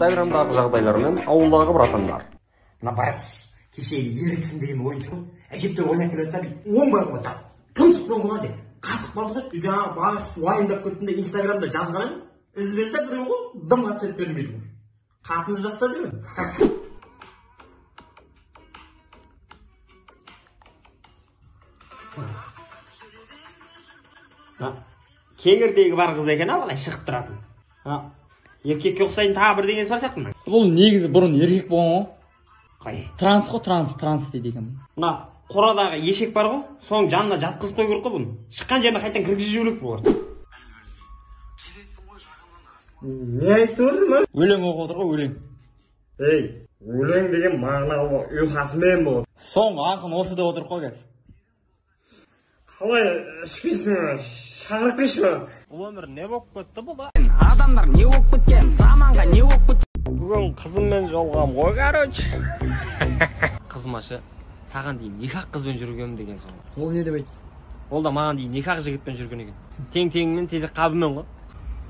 Инстаграмдағы жағдайлар мен ауылдағы братандар. Мына байқұс кешегі еріксін деген ойыншы ғой. Әжептәуір ойнап келе жатса дейді. Оңбай қойды. Тұмсықпен қуна деп. Қатып қалды ғой. Жаңағы байқұс уайымдап кетті де Инстаграмда жазған ізбезді біреу ғой дым қатып бермейді ғой. Қатыныз жазса деймін. Кеңірдегі бар қыз екен былай шығып тұратын. Еркекке ұқсайтын тағы бір дегенесі бар сияқты. Бұл негізі бұрын еркек болған ғой. Қай? Транс қой, транс дейді екен. Мына қорадағы ешек бар ғой, соның жанына жатқызып қою керек қой бұны. Шыққан жеріне қайтадан кіргізіп жіберу керек бұлар. Не айтып отырсың? Өлең оқып отыр ғой, өлең. Ей, өлең деген мағыналы ұйқасымен бұл. Соңғы ақын осы деп отыр ғой қазір. Қалай ішпейсің, шағырып кеші. Бұл өмір не болып кетті бұл да? Адамдар не болып кеткен, заманға не болып кеткен. Бүгін қызыммен жолғам ғой, короче. Қызмашы, саған дейін никақ қызбен жүргенмін деген соң. Ол не деп айтты? Ол да маған дейін никақ жігітпен жүрген екен. Тең-теңмен тезек қабымен ғой.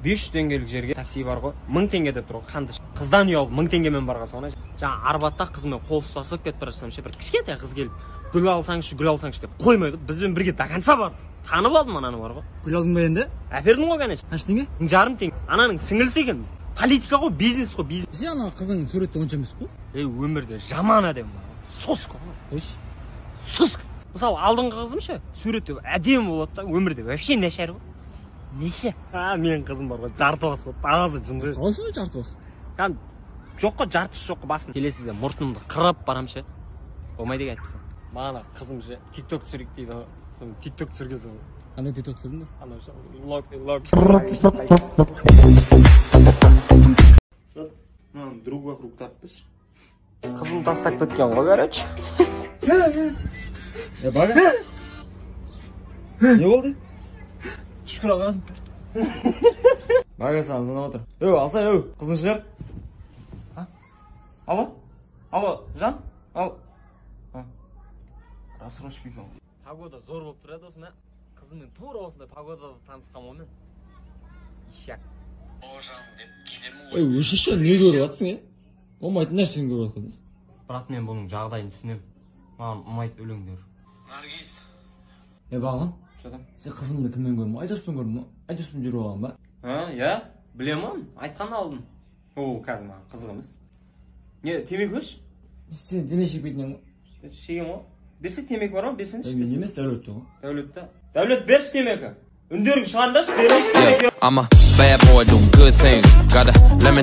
500 теңгелік жерге такси бар ғой, 1000 теңге деп тұр ғой, қанды. Қыздан ұялып 1000 теңгемен барғансың ғой. Жаңа Арбатта қызымен қол ұстасып кетіп бара жатсам ше, бір кішкентай қыз келіп, гүл алсаңшы деп қоймайды. Бізбен бірге до конца бар. Танып алдым ананы бар ғой. Гүл алдың ба енді? Әпердім ғой конечно. Қанша теңге? 1000 теңге. Ананың сіңілісі екен. Политика ғой, бизнес қой, бизнес. Сен ана қыздың суреті онша емес қой. Өмірде жаман адам бар. Соска ғой. Қойшы. Соска. Мысалы алдыңғы қызым ше, суреті әдемі болады да, өмірде вообще нашар ғой. Неше? Менің қызым бар ғой, жарты бас ғой, таза жынды. Қалай солай жарты бас? Жоқ қой, жартысы жоқ қой, басын. Келесіде мұртымды қырып барам ше. Болмайды екен айтпаса. Маған қызым ше, TikTok түсірейік дейді ғой. Соны TikTok түсіргенсің ғой. Қандай TikTok түсірдің бе? Анау ше, лок. Друг вокруг тартпыш. Қызым тастап кеткен ғой, короче. Бага? Не болды? Шүкір ағам. Бага саған звондап отыр. Алса, қызың шығар. Алло, Жан? Рассрочка екен. Погода зор болып тұрады осымен. Қызыммен тура осындай погодада танысқан ғой мен. Ишак. Өшіше не көріп атсың, Болмайтын нәрсені көріп атқаныз. Брат, мен бұның жағдайын түсінем. Маған ұмайды өлеңдер. Наргиз. Бағын? Жадам. Сен қызымды кіммен көрдің? Айдоспен көрдің ба? Айдоспен жүріп алған ба? Я, білемін, айтқан алдым. Ол қазір маған қызық емес. Не, темекі өш? Сен дене шекпейтінен ғой? Шегем ғой. Берсе темекі бар ма? Берсеңші. Емес, дәулетті ғой. Дәулетті. Дәулет, берші темекі. Үндерің шығарындашы, берші темекі. I'm a bad boy doing good things. Got a lemon.